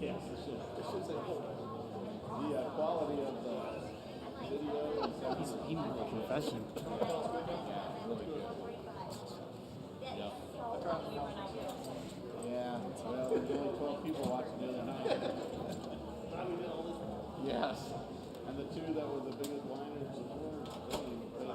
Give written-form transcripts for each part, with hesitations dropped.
Yes, it should say hold. The quality of the video and sound. He's a professional. Yep. Yeah, well, there's only 12 people watching the other night. Yes. And the two that were the biggest whiners before, they didn't even play.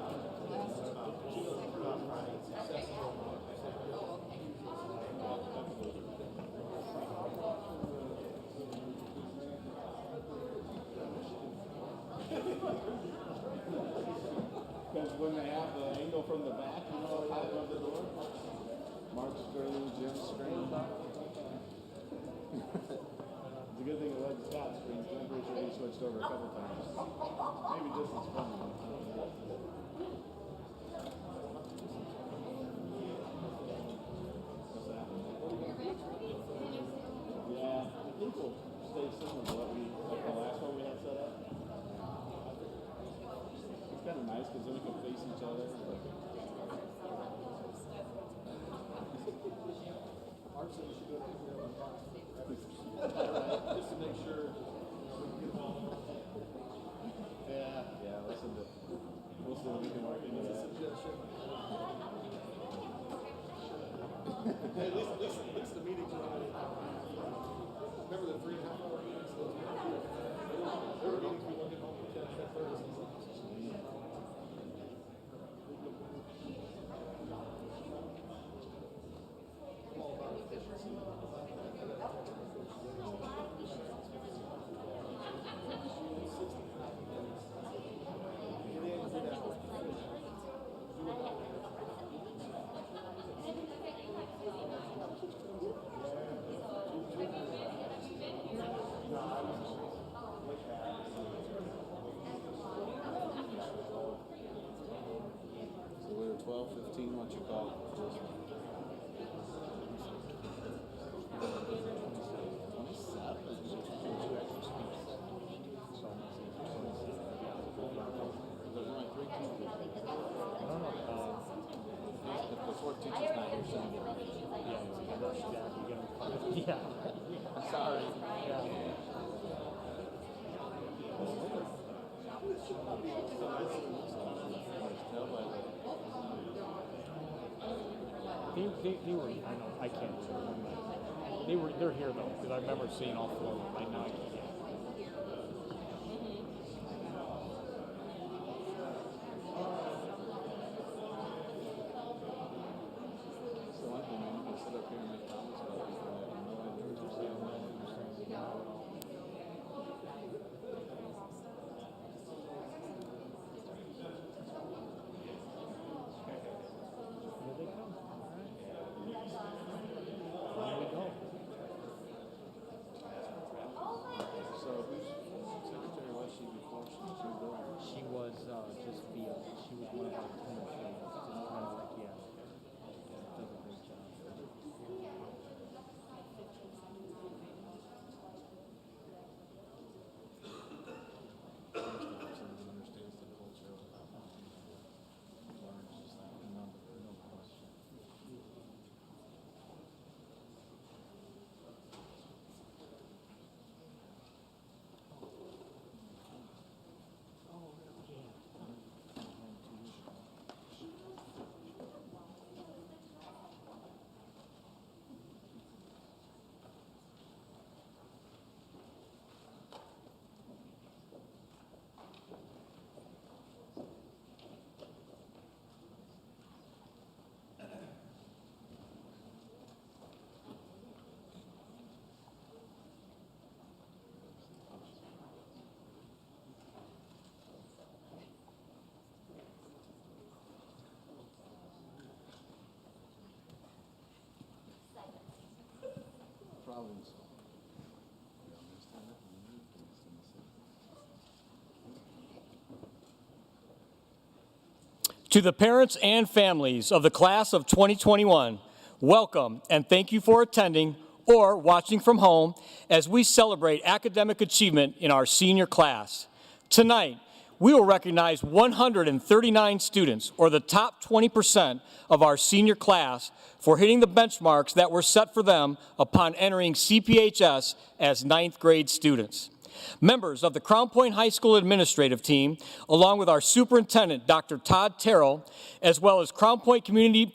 Because when they have the angle from the back, you know, high above the door, Mark's screen, Jim's screen. It's a good thing it wasn't Scott's screen, because I'm pretty sure he switched over a couple times. Maybe just as fun. What's that? Yeah, I think we'll stay similar to what like the last one we had set up. It's kind of nice because then we can face each other. Mark said we should go to just to make sure. Yeah, listen to. We'll see what we can work into that. Hey, at least the meetings are already. Remember the 3.5 hour meetings? There were meetings we don't get home until 10:30. So we were 12, 15, what you call it? 14th is not here, so Yeah. sorry. They were, I know, I can't remember. They're here though, because I remember seeing all four of them. Right now I can't. She was one of our tennis trainers. Just kind of like, yeah, does a great job. Understands the culture of learns just that, no question. Problems. To the parents and families of the class of 2021, welcome and thank you for attending or watching from home as we celebrate academic achievement in our senior class. Tonight, we will recognize 139 students, or the top 20% of our senior class, for hitting the benchmarks that were set for them upon entering CPHS as ninth grade students. Members of the Crown Point High School administrative team, along with our superintendent, Dr. Todd Terrell, as well as Crown Point Community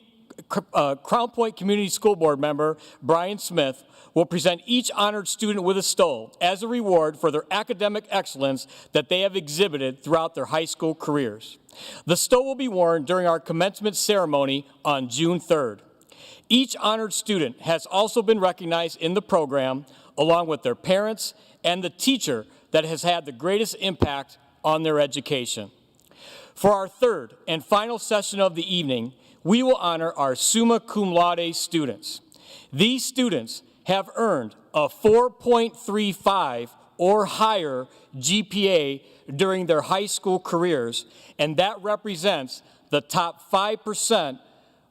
School Board member, Brian Smith, will present each honored student with a stole as a reward for their academic excellence that they have exhibited throughout their high school careers. The stole will be worn during our commencement ceremony on June 3rd. Each honored student has also been recognized in the program, along with their parents and the teacher that has had the greatest impact on their education. For our third and final session of the evening, we will honor our Summa Cum Laude students. These students have earned a 4.35 or higher GPA during their high school careers, and that represents the top 5%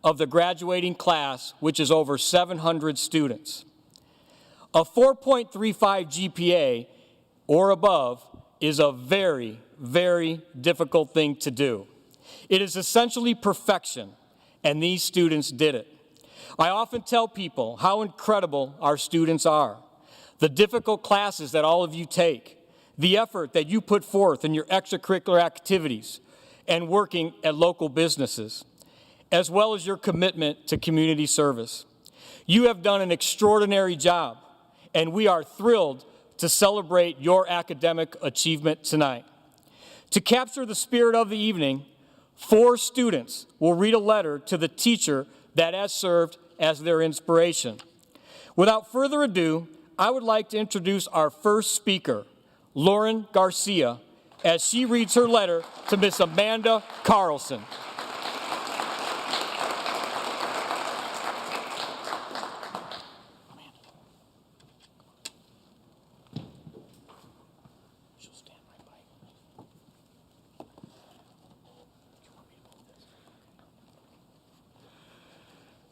of the graduating class, which is over 700 students. A 4.35 GPA or above is a very, very difficult thing to do. It is essentially perfection, and these students did it. I often tell people how incredible our students are, the difficult classes that all of you take, the effort that you put forth in your extracurricular activities and working at local businesses, as well as your commitment to community service. You have done an extraordinary job, and we are thrilled to celebrate your academic achievement tonight. To capture the spirit of the evening, 4 students will read a letter to the teacher that has served as their inspiration. Without further ado, I would like to introduce our first speaker, Lauren Garcia, as she reads her letter to Miss Amanda Carlson.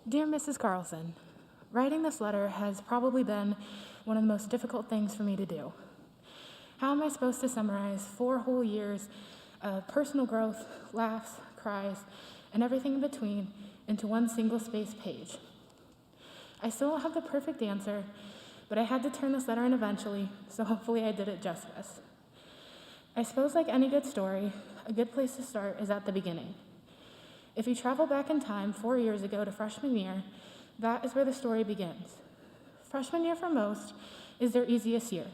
Dear Mrs. Carlson, writing this letter has probably been one of the most difficult things for me to do. How am I supposed to summarize 4 whole years of personal growth, laughs, cries, and everything in between into one single-spaced page? I still don't have the perfect answer, but I had to turn this letter in eventually, so hopefully I did it justice. I suppose like any good story, a good place to start is at the beginning. If you travel back in time 4 years ago to freshman year, that is where the story begins. Freshman year for most is their easiest year,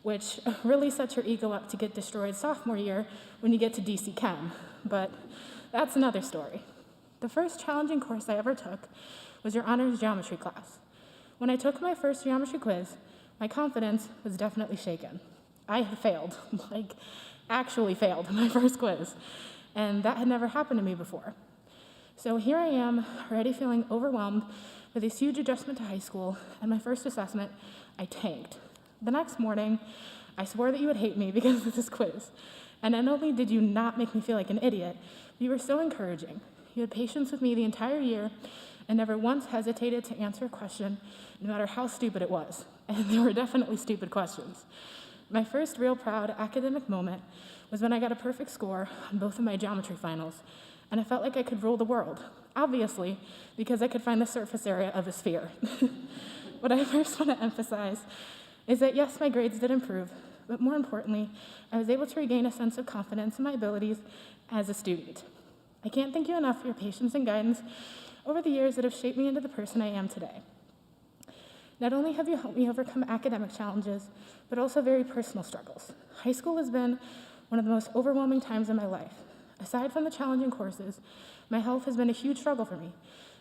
which really sets your ego up to get destroyed sophomore year when you get to DC Chem, but that's another story. The first challenging course I ever took was your honors geometry class. When I took my first geometry quiz, my confidence was definitely shaken. I had failed, actually failed my first quiz, and that had never happened to me before. So here I am, already feeling overwhelmed with this huge adjustment to high school, and my first assessment, I tanked. The next morning, I swore that you would hate me because of this quiz. And not only did you not make me feel like an idiot, but you were so encouraging. You had patience with me the entire year and never once hesitated to answer a question, no matter how stupid it was. And they were definitely stupid questions. My first real proud academic moment was when I got a perfect score on both of my geometry finals, and I felt like I could rule the world, obviously, because I could find the surface area of a sphere. What I first want to emphasize is that yes, my grades did improve, but more importantly, I was able to regain a sense of confidence in my abilities as a student. I can't thank you enough for your patience and guidance over the years that have shaped me into the person I am today. Not only have you helped me overcome academic challenges, but also very personal struggles. High school has been one of the most overwhelming times in my life. Aside from the challenging courses, my health has been a huge struggle for me,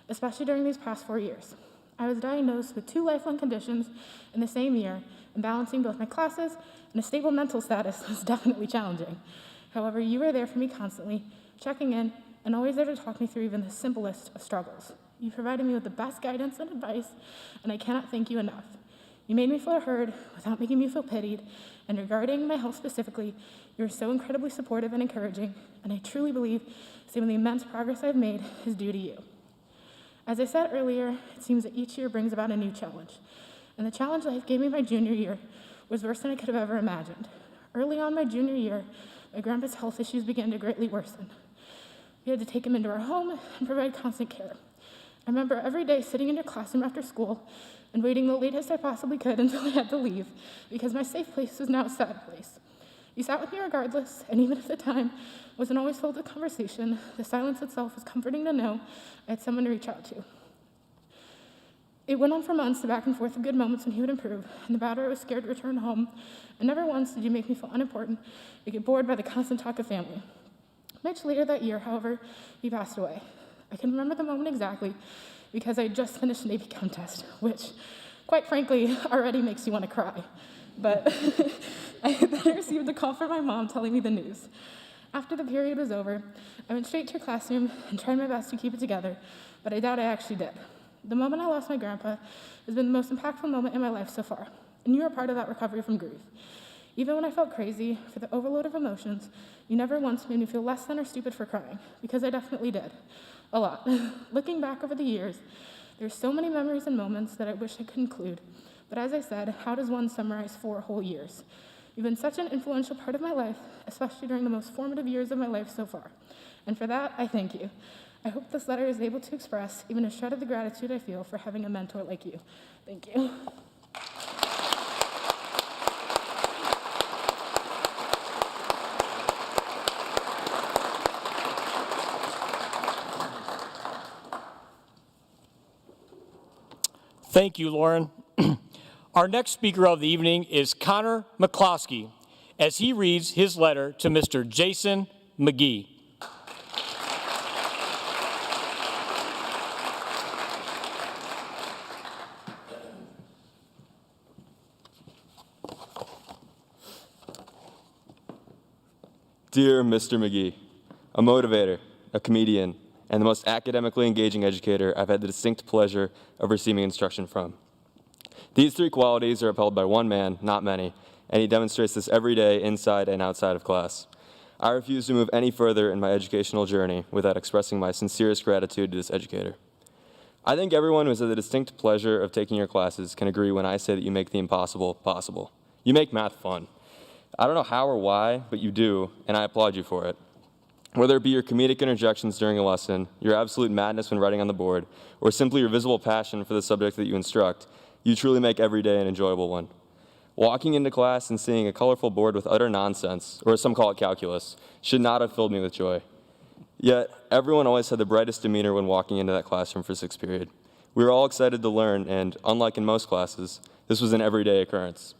especially during these past 4 years. I was diagnosed with 2 lifelong conditions in the same year, and balancing both my classes and a stable mental status was definitely challenging. However, you were there for me constantly, checking in, and always there to talk me through even the simplest of struggles. You provided me with the best guidance and advice, and I cannot thank you enough. You made me feel heard without making me feel pitied, and regarding my health specifically, you were so incredibly supportive and encouraging, and I truly believe some of the immense progress I've made is due to you. As I said earlier, it seems that each year brings about a new challenge, and the challenge life gave me my junior year was worse than I could have ever imagined. Early on my junior year, my grandpa's health issues began to greatly worsen. We had to take him into our home and provide constant care. I remember every day sitting in your classroom after school and waiting the latest I possibly could until I had to leave, because my safe place was now a sad place. You sat with me regardless, and even if the time wasn't always filled with conversation, the silence itself was comforting to know I had someone to reach out to. It went on for months, the back and forth of good moments when he would improve, and the battle I was scared to return home, and never once did you make me feel unimportant or get bored by the constant talk of family. Much later that year, however, he passed away. I can remember the moment exactly because I had just finished an AP Chem test, which, quite frankly, already makes you want to cry. But I then received a call from my mom telling me the news. After the period was over, I went straight to her classroom and tried my best to keep it together, but I doubt I actually did. The moment I lost my grandpa has been the most impactful moment in my life so far, and you are part of that recovery from grief. Even when I felt crazy for the overload of emotions, you never once made me feel less than or stupid for crying, because I definitely did. A lot. Looking back over the years, there's so many memories and moments that I wish I could include, but as I said, how does one summarize 4 whole years? You've been such an influential part of my life, especially during the most formative years of my life so far, and for that, I thank you. I hope this letter is able to express even a shred of the gratitude I feel for having a mentor like you. Thank you. Thank you, Lauren. Our next speaker of the evening is Connor McCloskey, as he reads his letter to Mr. Jason McGee. Dear Mr. McGee, a motivator, a comedian, and the most academically engaging educator I've had the distinct pleasure of receiving instruction from. These 3 qualities are upheld by one man, not many, and he demonstrates this every day inside and outside of class. I refuse to move any further in my educational journey without expressing my sincerest gratitude to this educator. I think everyone who has had the distinct pleasure of taking your classes can agree when I say that you make the impossible possible. You make math fun. I don't know how or why, but you do, and I applaud you for it. Whether it be your comedic interjections during a lesson, your absolute madness when writing on the board, or simply your visible passion for the subject that you instruct, you truly make every day an enjoyable one. Walking into class and seeing a colorful board with utter nonsense, or as some call it calculus, should not have filled me with joy. Yet, everyone always had the brightest demeanor when walking into that classroom for 6th period. We were all excited to learn, and unlike in most classes, this was an everyday occurrence.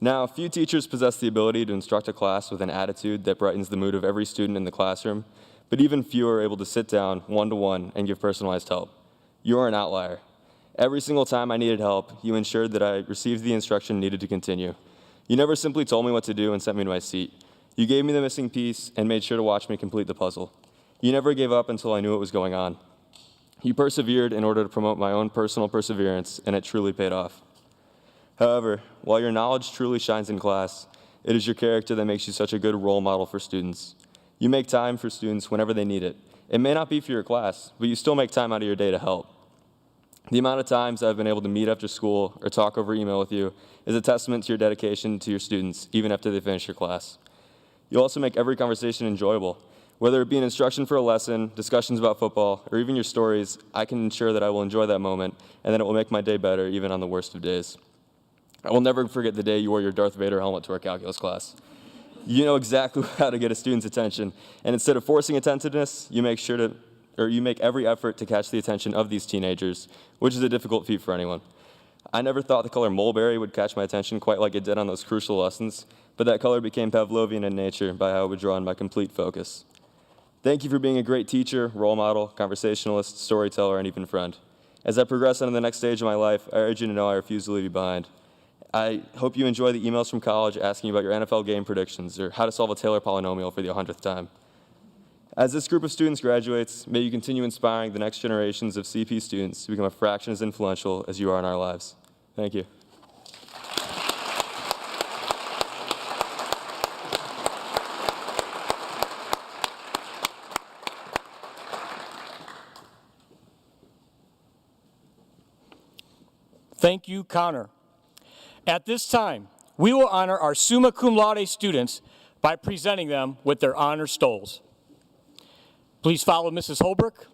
Now, few teachers possess the ability to instruct a class with an attitude that brightens the mood of every student in the classroom, but even few are able to sit down one-to-one and give personalized help. You are an outlier. Every single time I needed help, you ensured that I received the instruction needed to continue. You never simply told me what to do and sent me to my seat. You gave me the missing piece and made sure to watch me complete the puzzle. You never gave up until I knew what was going on. You persevered in order to promote my own personal perseverance, and it truly paid off. However, while your knowledge truly shines in class, it is your character that makes you such a good role model for students. You make time for students whenever they need it. It may not be for your class, but you still make time out of your day to help. The amount of times I've been able to meet after school or talk over email with you is a testament to your dedication to your students, even after they finish your class. You also make every conversation enjoyable. Whether it be an instruction for a lesson, discussions about football, or even your stories, I can ensure that I will enjoy that moment and that it will make my day better even on the worst of days. I will never forget the day you wore your Darth Vader helmet to our calculus class. You know exactly how to get a student's attention, and instead of forcing attentiveness, you make every effort to catch the attention of these teenagers, which is a difficult feat for anyone. I never thought the color mulberry would catch my attention quite like it did on those crucial lessons, but that color became Pavlovian in nature by how it would draw on my complete focus. Thank you for being a great teacher, role model, conversationalist, storyteller, and even friend. As I progress on to the next stage of my life, I urge you to know I refuse to leave you behind. I hope you enjoy the emails from college asking you about your NFL game predictions or how to solve a Taylor polynomial for the 100th time. As this group of students graduates, may you continue inspiring the next generations of CP students to become a fraction as influential as you are in our lives. Thank you. Thank you, Connor. At this time, we will honor our Summa Cum Laude students by presenting them with their honor stoles. Please follow Mrs. Holbrook.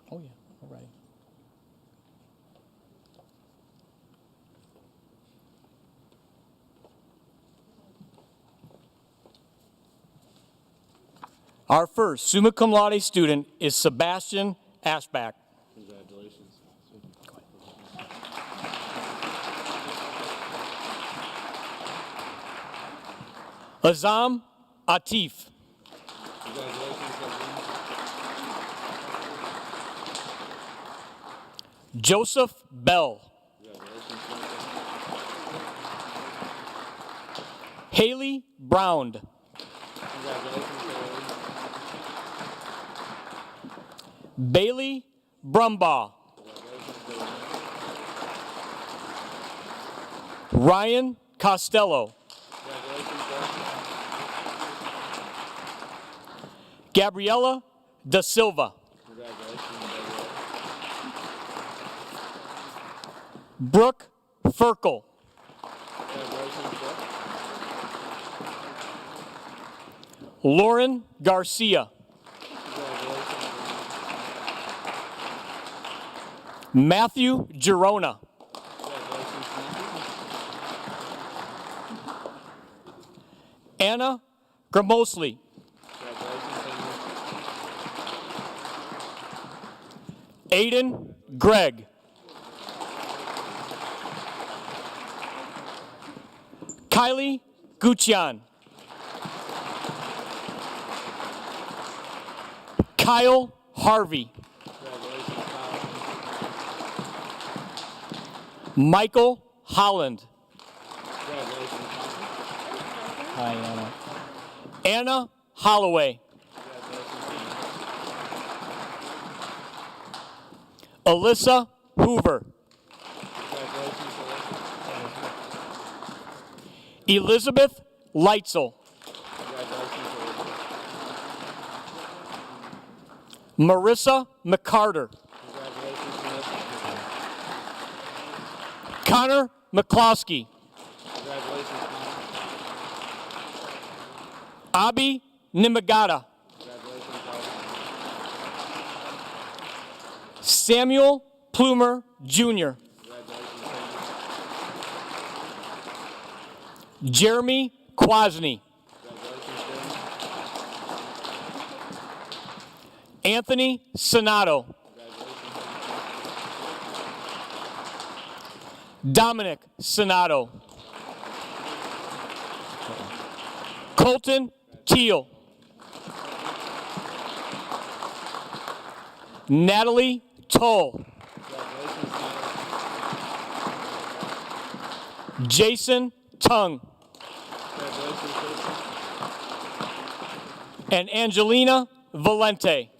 Oh, yeah, all right. Our first Summa Cum Laude student is Sebastian Ashback. Congratulations. Azam Atif. Joseph Bell. Haley Brown. Bailey Brumbaugh. Ryan Costello. Gabriela Da Silva. Brooke Ferkel. Lauren Garcia. Matthew Girona. Anna Gramosli. Aiden Gregg. Kylie Guccian. Kyle Harvey. Michael Holland. Hi, Anna. Anna Holloway. Alyssa Hoover. Elizabeth Leitzel. Marissa McCarter. Connor McCloskey. Abi Nimagada. Samuel Plumer, Jr. Jeremy Quasney. Anthony Sonato. Dominic Sonato. Colton Teal. Natalie Toll. Jason Tung. And Angelina Valente.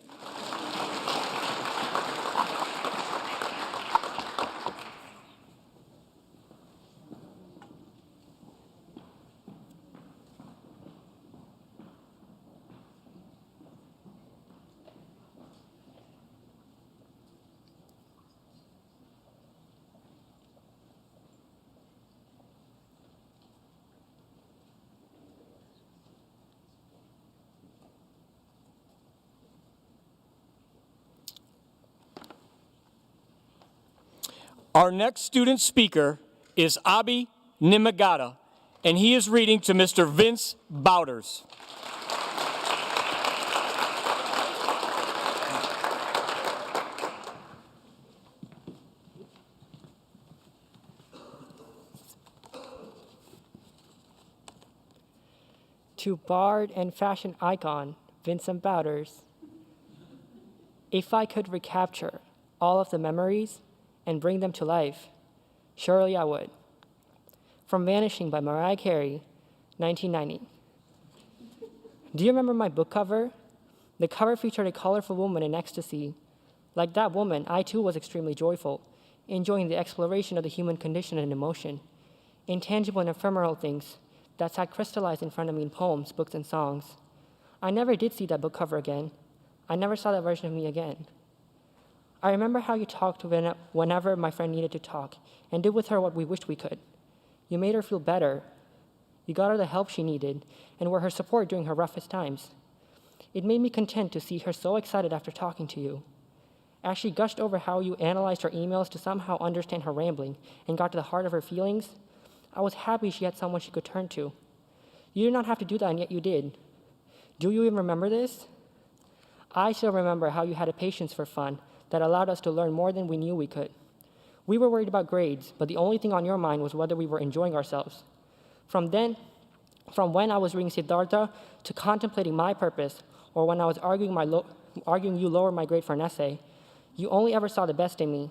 Our next student speaker is Abi Nimagada, and he is reading to Mr. Vince Bouders. to bard and fashion icon Vincent Bowders. If I could recapture all of the memories and bring them to life, surely I would. From Vanishing by Mariah Carey, 1990. Do you remember my book cover? The cover featured a colorful woman in ecstasy. Like that woman, I too was extremely joyful, enjoying the exploration of the human condition and emotion, intangible and ephemeral things that sat crystallized in front of me in poems, books, and songs. I never did see that book cover again. I never saw that version of me again. I remember how you talked whenever my friend needed to talk, and did with her what we wished we could. You made her feel better. You got her the help she needed, and were her support during her roughest times. It made me content to see her so excited after talking to you. As she gushed over how you analyzed her emails to somehow understand her rambling and got to the heart of her feelings, I was happy she had someone she could turn to. You did not have to do that, and yet you did. Do you even remember this? I still remember how you had a patience for fun that allowed us to learn more than we knew we could. We were worried about grades, but the only thing on your mind was whether we were enjoying ourselves. From when I was reading Siddhartha to contemplating my purpose, or when I was arguing you lower my grade for an essay, you only ever saw the best in me.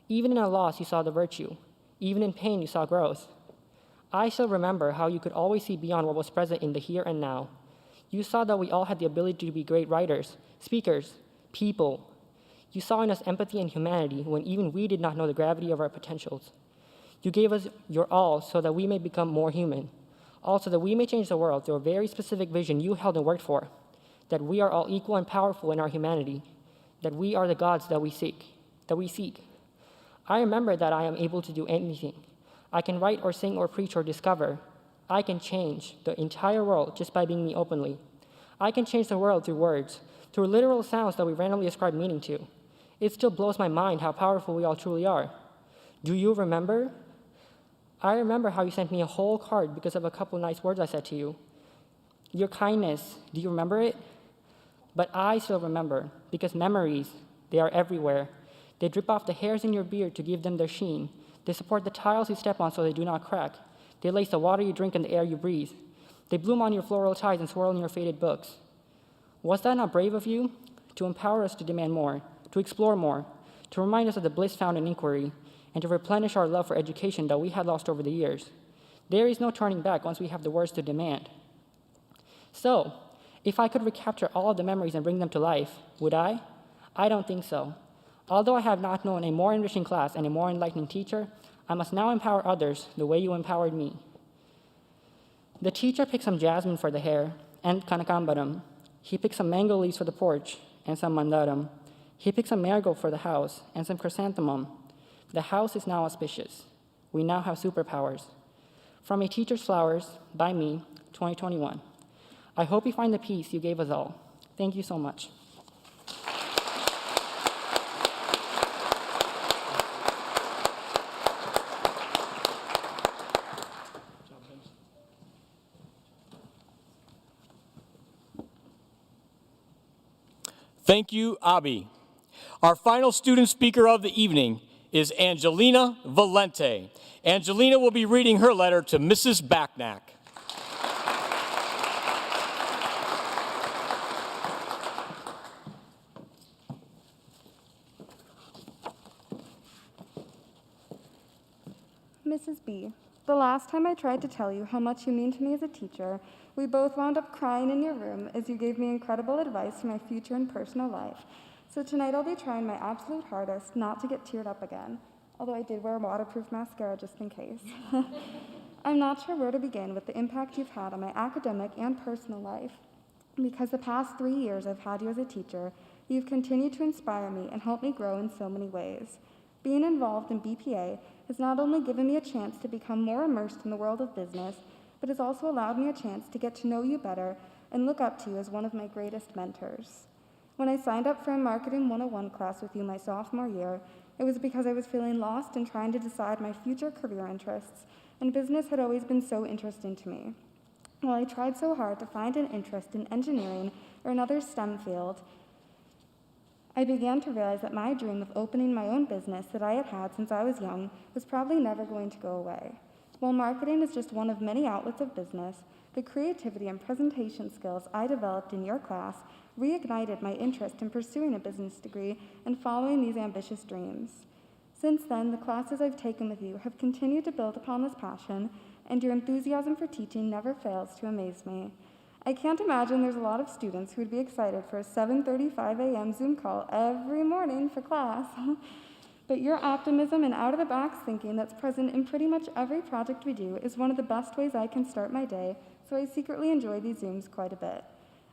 Even in a loss, you saw the virtue. Even in pain, you saw growth. I still remember how you could always see beyond what was present in the here and now. You saw that we all had the ability to be great writers, speakers, people. You saw in us empathy and humanity when even we did not know the gravity of our potentials. You gave us your all so that we may become more human, also that we may change the world through a very specific vision you held and worked for, that we are all equal and powerful in our humanity, that we are the gods that we seek. I remember that I am able to do anything. I can write or sing or preach or discover. I can change the entire world just by being me openly. I can change the world through words, through literal sounds that we randomly ascribe meaning to. It still blows my mind how powerful we all truly are. Do you remember? I remember how you sent me a whole card because of a couple nice words I said to you. Your kindness, do you remember it? But I still remember, because memories, they are everywhere. They drip off the hairs in your beard to give them their sheen. They support the tiles you step on so they do not crack. They lace the water you drink and the air you breathe. They bloom on your floral ties and swirl in your faded books. Was that not brave of you? To empower us to demand more, to explore more, to remind us of the bliss found in inquiry, and to replenish our love for education that we had lost over the years. There is no turning back once we have the words to demand. So, if I could recapture all of the memories and bring them to life, would I? I don't think so. Although I have not known a more enriching class and a more enlightening teacher, I must now empower others the way you empowered me. The teacher picked some jasmine for the hair and kanakambaram. He picked some mango leaves for the porch and some mandaram. He picked some marigold for the house and some chrysanthemum. The house is now auspicious. We now have superpowers. From A Teacher's Flowers, by me, 2021. I hope you find the peace you gave us all. Thank you so much. Thank you, Abi. Our final student speaker of the evening is Angelina Valente. Angelina will be reading her letter to Mrs. Backnack. Mrs. B, the last time I tried to tell you how much you mean to me as a teacher, we both wound up crying in your room as you gave me incredible advice for my future and personal life. So tonight I'll be trying my absolute hardest not to get teared up again, although I did wear a waterproof mascara just in case. I'm not sure where to begin with the impact you've had on my academic and personal life, because the past 3 years I've had you as a teacher, you've continued to inspire me and help me grow in so many ways. Being involved in BPA has not only given me a chance to become more immersed in the world of business, but has also allowed me a chance to get to know you better and look up to you as one of my greatest mentors. When I signed up for a Marketing 101 class with you my sophomore year, it was because I was feeling lost and trying to decide my future career interests, and business had always been so interesting to me. While I tried so hard to find an interest in engineering or another STEM field, I began to realize that my dream of opening my own business that I had had since I was young was probably never going to go away. While marketing is just one of many outlets of business, the creativity and presentation skills I developed in your class reignited my interest in pursuing a business degree and following these ambitious dreams. Since then, the classes I've taken with you have continued to build upon this passion, and your enthusiasm for teaching never fails to amaze me. I can't imagine there's a lot of students who would be excited for a 7:35 a.m. Zoom call every morning for class. But your optimism and out-of-the-box thinking that's present in pretty much every project we do is one of the best ways I can start my day, so I secretly enjoy these Zooms quite a bit.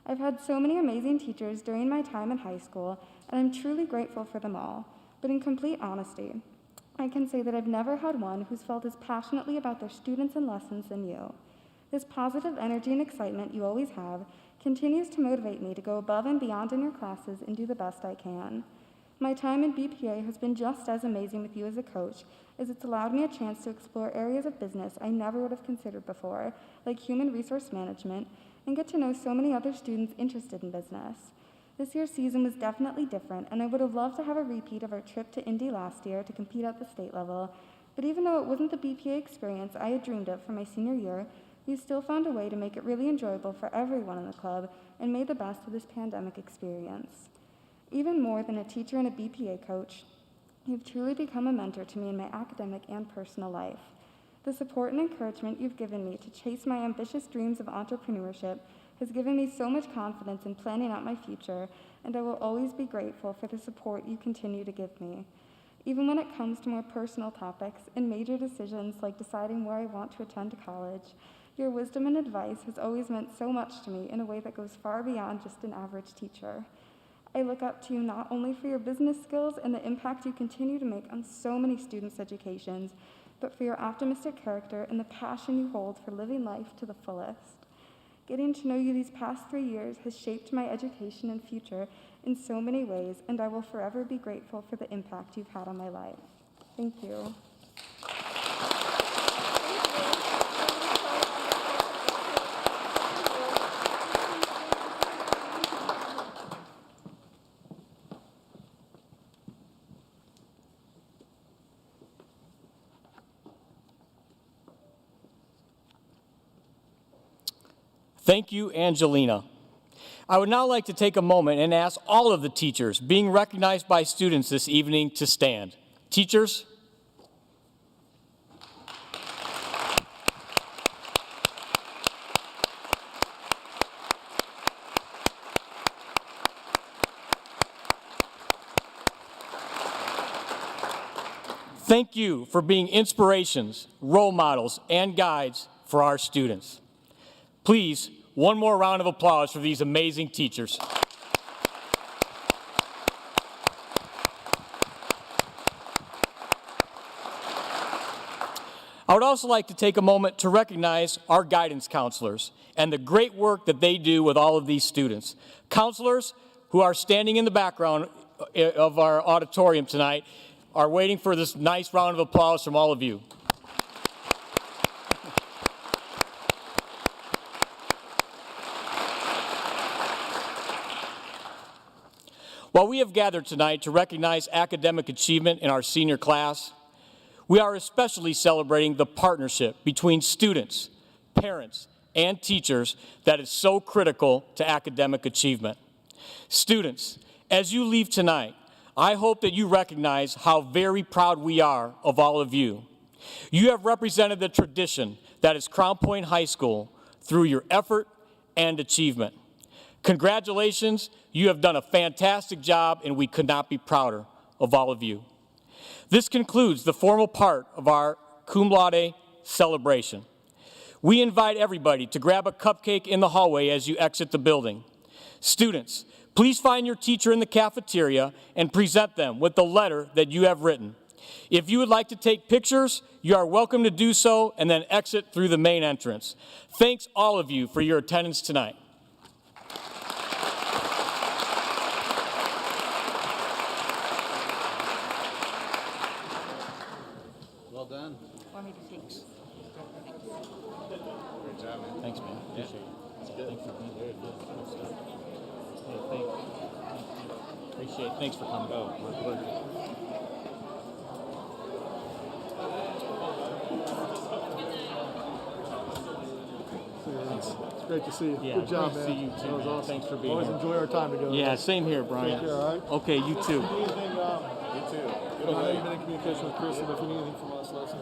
I've had so many amazing teachers during my time in high school, and I'm truly grateful for them all. But in complete honesty, I can say that I've never had one who's felt as passionately about their students and lessons than you. This positive energy and excitement you always have continues to motivate me to go above and beyond in your classes and do the best I can. My time in BPA has been just as amazing with you as a coach, as it's allowed me a chance to explore areas of business I never would have considered before, like human resource management, and get to know so many other students interested in business. This year's season was definitely different, and I would have loved to have a repeat of our trip to Indy last year to compete at the state level, but even though it wasn't the BPA experience I had dreamed of for my senior year, we still found a way to make it really enjoyable for everyone in the club and made the best of this pandemic experience. Even more than a teacher and a BPA coach, you've truly become a mentor to me in my academic and personal life. The support and encouragement you've given me to chase my ambitious dreams of entrepreneurship has given me so much confidence in planning out my future, and I will always be grateful for the support you continue to give me. Even when it comes to more personal topics and major decisions like deciding where I want to attend college, your wisdom and advice has always meant so much to me in a way that goes far beyond just an average teacher. I look up to you not only for your business skills and the impact you continue to make on so many students' educations, but for your optimistic character and the passion you hold for living life to the fullest. Getting to know you these past 3 years has shaped my education and future in so many ways, and I will forever be grateful for the impact you've had on my life. Thank you. Thank you, Angelina. I would now like to take a moment and ask all of the teachers being recognized by students this evening to stand. Teachers. Thank you for being inspirations, role models, and guides for our students. Please, one more round of applause for these amazing teachers. I would also like to take a moment to recognize our guidance counselors and the great work that they do with all of these students. Counselors who are standing in the background of our auditorium tonight are waiting for this nice round of applause from all of you. While we have gathered tonight to recognize academic achievement in our senior class, we are especially celebrating the partnership between students, parents, and teachers that is so critical to academic achievement. Students, as you leave tonight, I hope that you recognize how very proud we are of all of you. You have represented the tradition that is Crown Point High School through your effort and achievement. Congratulations, you have done a fantastic job, and we could not be prouder of all of you. This concludes the formal part of our Cum Laude celebration. We invite everybody to grab a cupcake in the hallway as you exit the building. Students, please find your teacher in the cafeteria and present them with the letter that you have written. If you would like to take pictures, you are welcome to do so and then exit through the main entrance. Thanks all of you for your attendance tonight. Well done. Great job, man. Thanks, man. Appreciate it. That's good. Thanks for being here. Hey, appreciate it. Thanks for coming. Oh, my pleasure. Great to see you. Yeah, Good job, great to man. see you too, That was man. awesome. Thanks for being Always here. enjoy our time together. Yeah, same here, Brian. Take care, all right? Okay, you too. If you need anything, You too. I know you've been in communication with Chris, and if you need anything from us, let us know.